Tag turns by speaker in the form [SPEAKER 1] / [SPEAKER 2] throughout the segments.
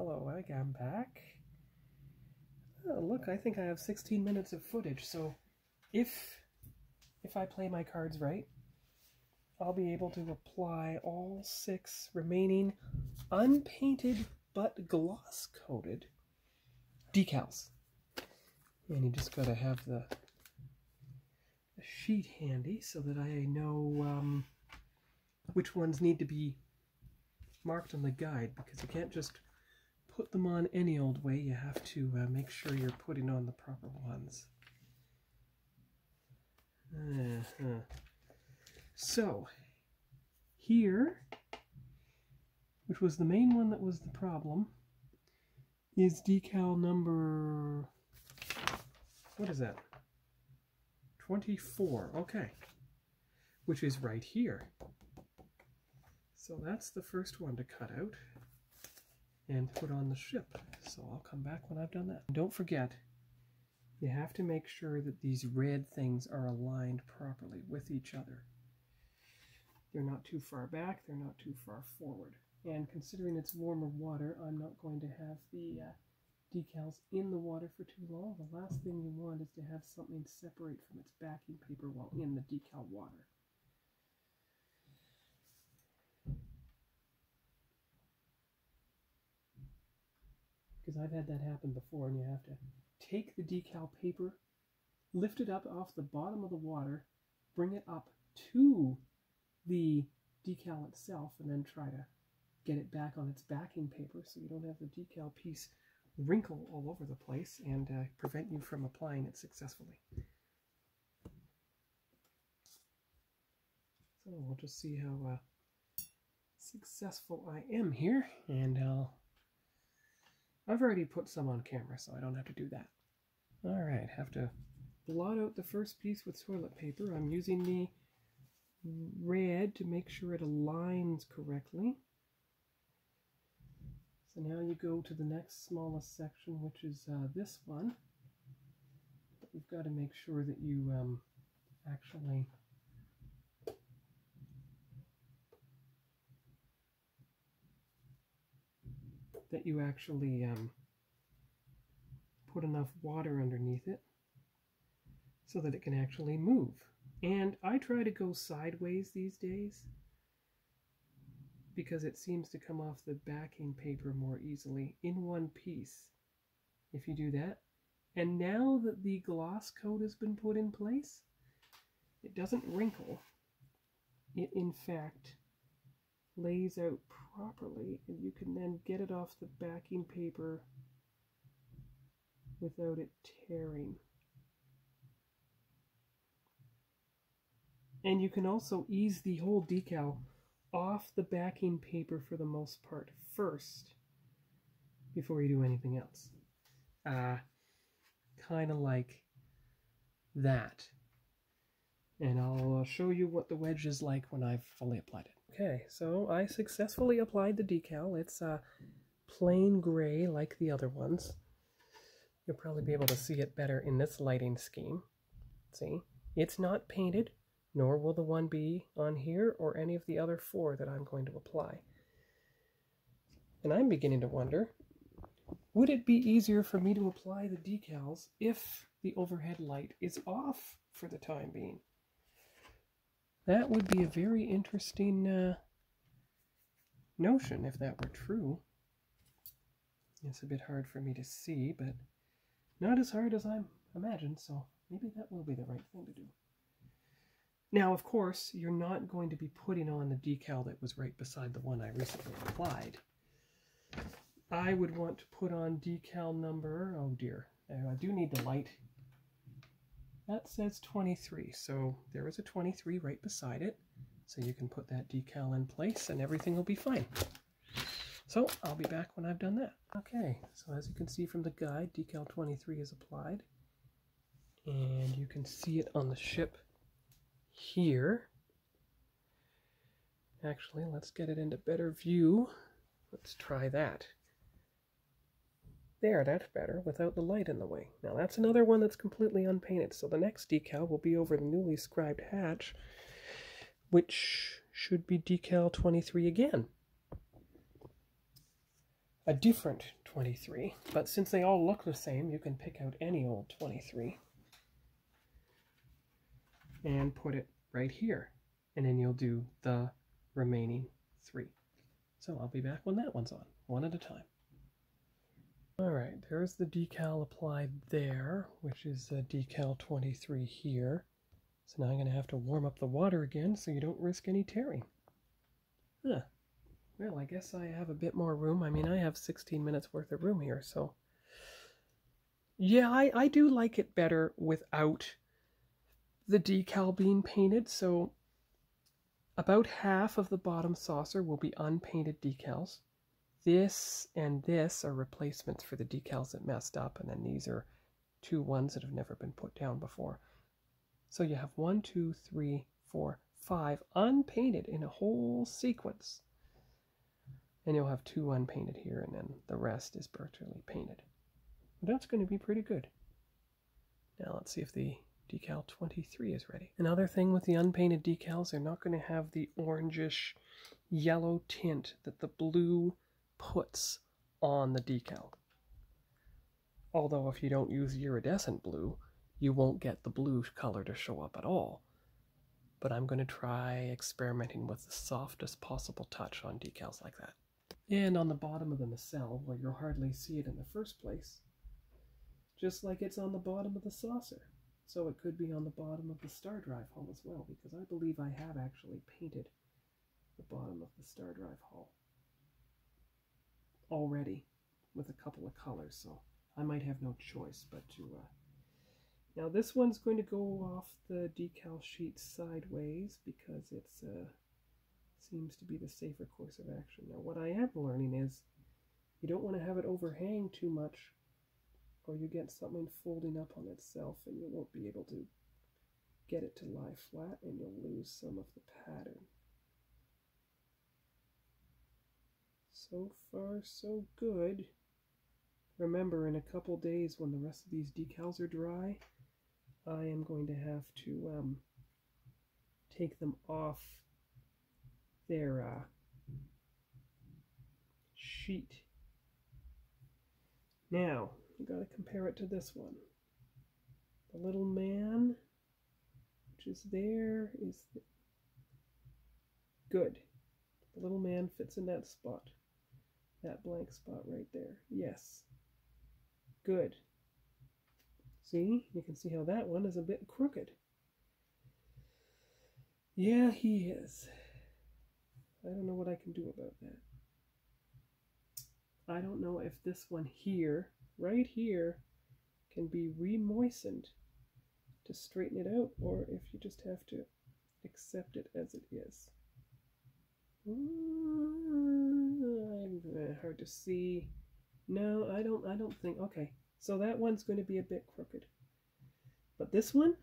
[SPEAKER 1] Hello, I'm back. Oh, look, I think I have 16 minutes of footage, so if I play my cards right, I'll be able to apply all 6 remaining unpainted but gloss-coated decals. And you just gotta have the sheet handy so that I know which ones need to be marked on the guide, because you can't just put them on any old way. You have to make sure you're putting on the proper ones. So here, which was the main one that was the problem, is decal number, what is that? 24, okay, which is right here. So that's the first one to cut out and put on the ship. So I'll come back when I've done that. Don't forget, you have to make sure that these red things are aligned properly with each other. They're not too far back, they're not too far forward. And considering it's warmer water, I'm not going to have the decals in the water for too long. The last thing you want is to have something separate from its backing paper while in the decal water. Because I've had that happen before, and you have to take the decal paper, lift it up off the bottom of the water, bring it up to the decal itself, and then try to get it back on its backing paper so you don't have the decal piece wrinkle all over the place and prevent you from applying it successfully. So we'll just see how successful I am here, and I've already put some on camera, so I don't have to do that. Alright, have to blot out the first piece with toilet paper. I'm using the red to make sure it aligns correctly. So now you go to the next smallest section, which is this one. But you've got to make sure that you actually put enough water underneath it so that it can actually move. And I try to go sideways these days because it seems to come off the backing paper more easily in one piece if you do that. And now that the gloss coat has been put in place, it doesn't wrinkle. It in fact lays out properly, and you can then get it off the backing paper without it tearing. And you can also ease the whole decal off the backing paper for the most part first before you do anything else. Kind of like that. And I'll show you what the wedge is like when I've fully applied it. Okay, so I successfully applied the decal. It's plain gray like the other ones. You'll probably be able to see it better in this lighting scheme. See, it's not painted, nor will the one be on here or any of the other 4 that I'm going to apply. And I'm beginning to wonder, would it be easier for me to apply the decals if the overhead light is off for the time being? That would be a very interesting notion if that were true. It's a bit hard for me to see, but not as hard as I imagined, so maybe that will be the right thing to do. Now, of course, you're not going to be putting on the decal that was right beside the one I recently applied. I would want to put on decal number, oh dear, I do need the light. That says 23, so there is a 23 right beside it. So you can put that decal in place and everything will be fine. So I'll be back when I've done that. Okay, so as you can see from the guide, decal 23 is applied. And you can see it on the ship here. Actually, let's get it into better view. Let's try that. There, that's better, without the light in the way. Now that's another one that's completely unpainted, so the next decal will be over the newly scribed hatch, which should be decal 23 again. a different 23, but since they all look the same, you can pick out any old 23 and put it right here, and then you'll do the remaining 3. So I'll be back when that one's on, one at a time. All right, there's the decal applied there, which is decal 23 here. So now I'm going to have to warm up the water again so you don't risk any tearing. Huh. Well, I guess I have a bit more room. I mean, I have 16 minutes worth of room here, so... Yeah, I do like it better without the decal being painted, so about half of the bottom saucer will be unpainted decals. This and this are replacements for the decals that messed up, and then these are 2 ones that have never been put down before. So you have 1, 2, 3, 4, 5 unpainted in a whole sequence. And you'll have 2 unpainted here, and then the rest is virtually painted. That's going to be pretty good. Now let's see if the decal 23 is ready. Another thing with the unpainted decals, they're not going to have the orangish yellow tint that the blue puts on the decal. Although if you don't use iridescent blue, you won't get the blue color to show up at all. But I'm going to try experimenting with the softest possible touch on decals like that. And on the bottom of the nacelle, where you'll hardly see it in the first place, just like it's on the bottom of the saucer. So it could be on the bottom of the star drive hull as well, because I believe I have actually painted the bottom of the star drive hull already with a couple of colors, so I might have no choice but to... Now this one's going to go off the decal sheet sideways because it seems to be the safer course of action. Now what I am learning is you don't want to have it overhang too much, or you get something folding up on itself and you won't be able to get it to lie flat and you'll lose some of the pattern. So far so good. Remember, in a couple days when the rest of these decals are dry, I am going to have to take them off their sheet. Now, you got to compare it to this one. The little man, which is there, is good. The little man fits in that spot. That blank spot right there. Yes. Good. See? You can see how that one is a bit crooked. Yeah, he is. I don't know what I can do about that. I don't know if this one here, right here, can be re-moistened to straighten it out, or if you just have to accept it as it is. Hard to see. No, I don't think. Okay, so that one's going to be a bit crooked. But this one,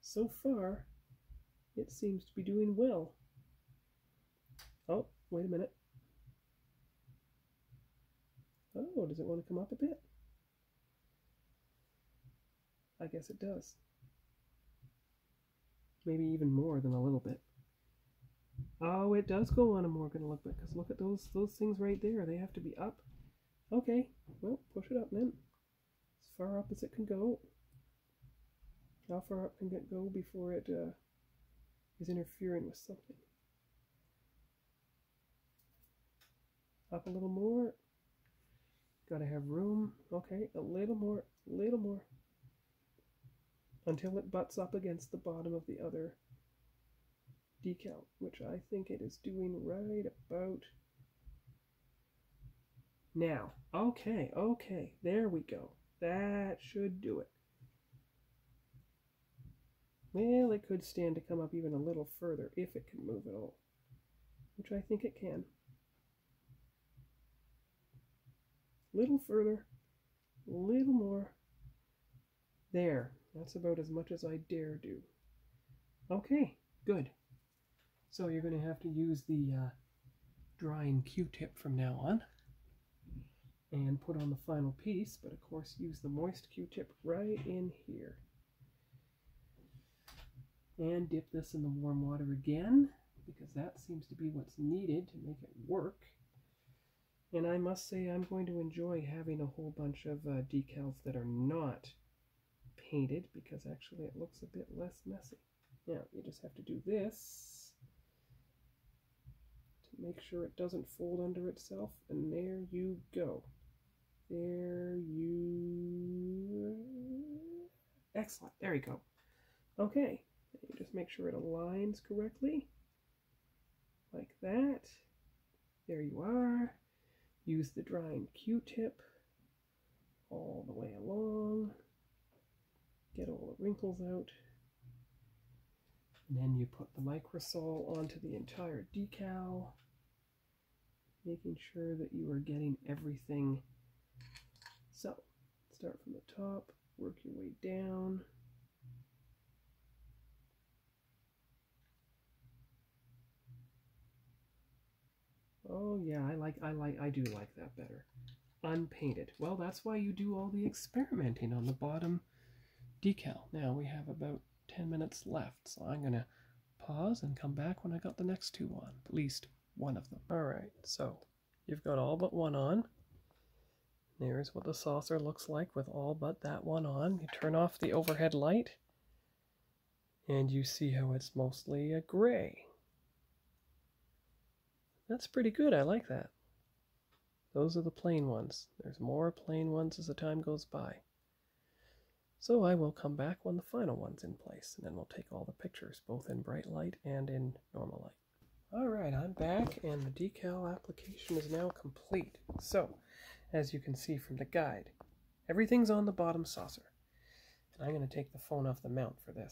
[SPEAKER 1] so far, it seems to be doing well. Oh, wait a minute. Oh, does it want to come up a bit? I guess it does. Maybe even more than a little bit. Oh, it does go on a more gonna look bit, because look at those things right there. They have to be up. Okay, well, push it up then. As far up as it can go. How far up can it go before it is interfering with something? Up a little more. Gotta have room. Okay, a little more, until it butts up against the bottom of the other decal, which I think it is doing right about now. Okay, there we go. That should do it. Well, it could stand to come up even a little further if it can move at all, which I think it can. Little further, little more. There, that's about as much as I dare do. Okay, good. So you're going to have to use the drying Q-tip from now on and put on the final piece, but of course use the moist Q-tip right in here. And dip this in the warm water again, because that seems to be what's needed to make it work. And I must say I'm going to enjoy having a whole bunch of decals that are not painted, because actually it looks a bit less messy. Now you just have to do this to make sure it doesn't fold under itself, and there you go. There you... Excellent, there you go. Okay, you just make sure it aligns correctly, like that. There you are. Use the drying Q-tip all the way along. Get all the wrinkles out. And then you put the microsol onto the entire decal, making sure that you are getting everything. So, start from the top, work your way down. Oh yeah, I do like that better. Unpainted. Well, that's why you do all the experimenting on the bottom decal. Now we have about 10 minutes left, so I'm going to pause and come back when I got the next two on, at least one of them. Alright, so you've got all but one on. There's what the saucer looks like with all but that one on. You turn off the overhead light, and you see how it's mostly a gray. That's pretty good, I like that. Those are the plain ones. There's more plain ones as the time goes by. So I will come back when the final one's in place, and then we'll take all the pictures, both in bright light and in normal light. Alright, I'm back, and the decal application is now complete. So, as you can see from the guide, everything's on the bottom saucer. And I'm going to take the phone off the mount for this.